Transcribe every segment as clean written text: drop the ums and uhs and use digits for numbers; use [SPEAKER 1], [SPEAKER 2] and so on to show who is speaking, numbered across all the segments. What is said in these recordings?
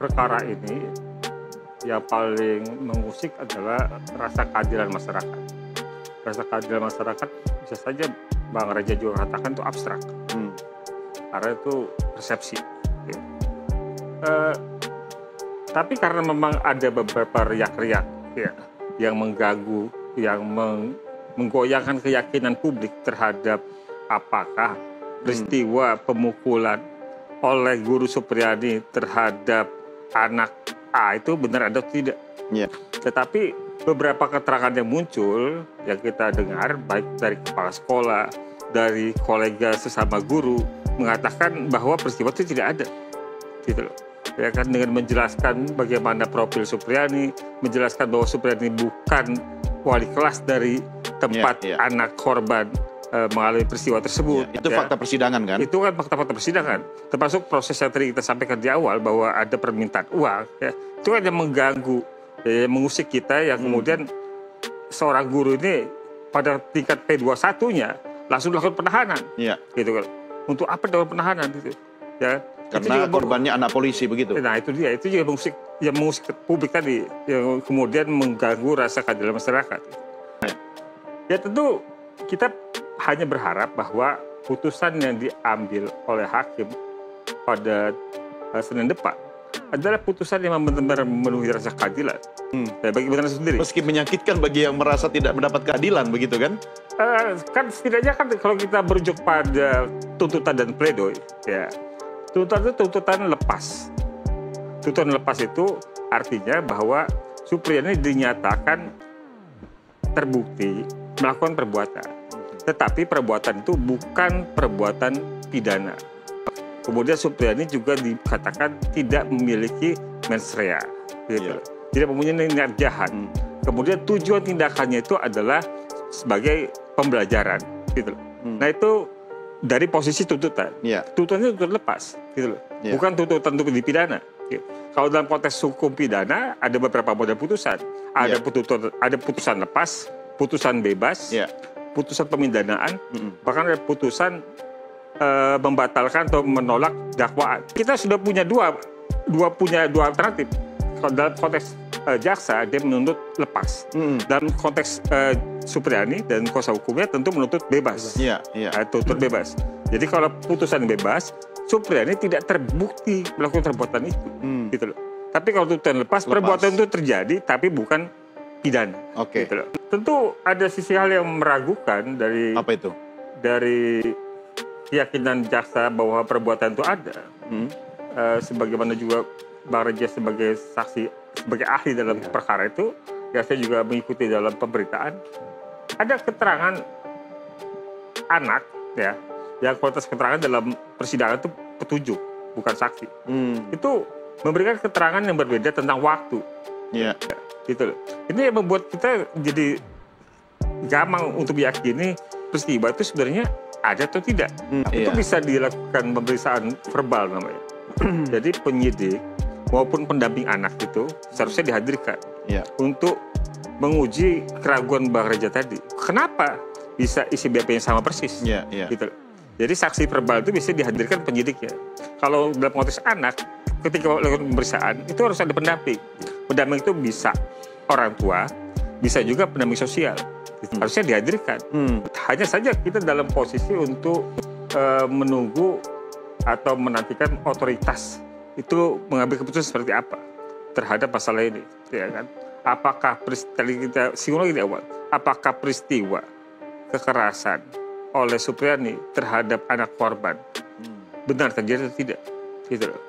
[SPEAKER 1] perkara ini yang paling mengusik adalah rasa keadilan masyarakat. Rasa keadilan masyarakat bisa saja Bang Reza juga katakan itu abstrak, karena itu persepsi. Ya. Tapi karena memang ada beberapa riak-riak ya, yang mengganggu, yang menggoyangkan keyakinan publik terhadap apakah peristiwa pemukulan oleh Guru Supriyadi terhadap anak A itu benar atau tidak.
[SPEAKER 2] Yeah.
[SPEAKER 1] Tetapi beberapa keterangan yang muncul yang kita dengar baik dari kepala sekolah, dari kolega sesama guru mengatakan bahwa peristiwa itu tidak ada, gitu loh. Ya kan, dengan menjelaskan bagaimana profil Supriyadi, menjelaskan bahwa Supriyadi bukan wali kelas dari tempat anak korban mengalami peristiwa tersebut.
[SPEAKER 2] Ya, itu fakta persidangan kan?
[SPEAKER 1] Itu kan fakta-fakta persidangan. Termasuk proses yang tadi kita sampaikan di awal bahwa ada permintaan uang. Ya. Itu kan yang mengganggu, mengusik kita yang kemudian seorang guru ini pada tingkat P21-nya langsung dilakukan penahanan.
[SPEAKER 2] Iya.
[SPEAKER 1] Gitu kan. Untuk apa dilakukan penahanan gitu? Ya.
[SPEAKER 2] Karena korbannya anak polisi begitu.
[SPEAKER 1] Nah itu dia, itu juga mengusik publik tadi, yang kemudian mengganggu rasa keadilan masyarakat. Ya tentu kita hanya berharap bahwa putusan yang diambil oleh hakim pada Senin depan adalah putusan yang benar-benar memenuhi rasa keadilan. Ya, bagi benar sendiri.
[SPEAKER 2] Meski menyakitkan bagi yang merasa tidak mendapat keadilan, begitu kan?
[SPEAKER 1] Kan setidaknya kan kalau kita merujuk pada tuntutan dan pledoi, ya. Tuntutan itu tuntutan lepas. Tuntutan lepas itu artinya bahwa Supriyadi dinyatakan terbukti melakukan perbuatan. Tetapi perbuatan itu bukan perbuatan pidana. Kemudian Supriyadi juga dikatakan tidak memiliki mens rea. Gitu. Tidak mempunyai niat jahat. Kemudian tujuan tindakannya itu adalah sebagai pembelajaran. Gitu. Nah itu dari posisi tuntutan, tuntutannya tuntutan lepas, gitu loh. Bukan tuntutan untuk dipidana. Gitu. Kalau dalam konteks hukum pidana ada beberapa model putusan, ada putusan lepas, putusan bebas, putusan pemindanaan, bahkan ada putusan membatalkan atau menolak dakwaan. Kita sudah punya dua alternatif. Kalau dalam konteks jaksa dia menuntut lepas. Dalam konteks Supriyadi dan kuasa hukumnya tentu menuntut bebas. Tuntut bebas. Jadi kalau putusan bebas, Supriyadi tidak terbukti melakukan perbuatan itu. Gitu loh. Tapi kalau tuntutan lepas, perbuatan itu terjadi tapi bukan pidana. Gitu loh. Tentu ada sisi hal yang meragukan dari
[SPEAKER 2] apa itu?
[SPEAKER 1] Dari keyakinan jaksa bahwa perbuatan itu ada. Sebagaimana juga Bang Reza sebagai saksi, sebagai ahli dalam perkara itu, ya saya juga mengikuti dalam pemberitaan. Ada keterangan anak, ya, yang kualitas keterangan dalam persidangan itu petunjuk, bukan saksi. Itu memberikan keterangan yang berbeda tentang waktu. Ya, gitu loh. Ini yang membuat kita jadi gampang untuk meyakini peristiwa itu sebenarnya ada atau tidak. Itu bisa dilakukan pemeriksaan verbal namanya. Jadi penyidik maupun pendamping anak itu seharusnya dihadirkan untuk menguji keraguan Bang Reza tadi. Kenapa bisa isi BAP yang sama persis? Gitu. Jadi saksi verbal itu bisa dihadirkan penyidiknya. Kalau dalam konteks anak, ketika melakukan pemeriksaan itu harus ada pendamping. Pendamping itu bisa orang tua, bisa juga pendamping sosial. Harusnya dihadirkan. Hanya saja kita dalam posisi untuk menunggu atau menantikan otoritas itu mengambil keputusan seperti apa terhadap masalah ini, ya kan? Apakah kita singgung lagi di awal, apakah peristiwa kekerasan oleh Supriyadi terhadap anak korban benar terjadi atau tidak, gitu loh.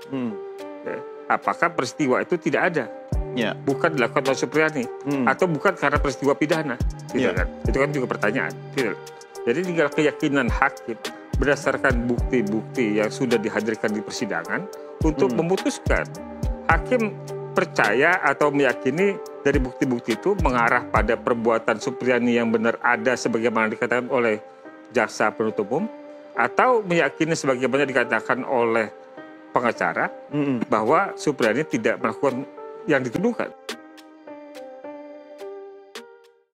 [SPEAKER 1] Ya. Apakah peristiwa itu tidak ada, bukan dilakukan oleh Supriyadi, atau bukan karena peristiwa pidana, gitu kan? Itu kan juga pertanyaan, gitu loh. Jadi tinggal keyakinan hakim berdasarkan bukti-bukti yang sudah dihadirkan di persidangan untuk memutuskan. Hakim percaya atau meyakini dari bukti-bukti itu mengarah pada perbuatan Supriyadi yang benar ada sebagaimana dikatakan oleh jaksa penuntut umum, atau meyakini sebagaimana dikatakan oleh pengacara bahwa Supriyadi tidak melakukan yang dituduhkan.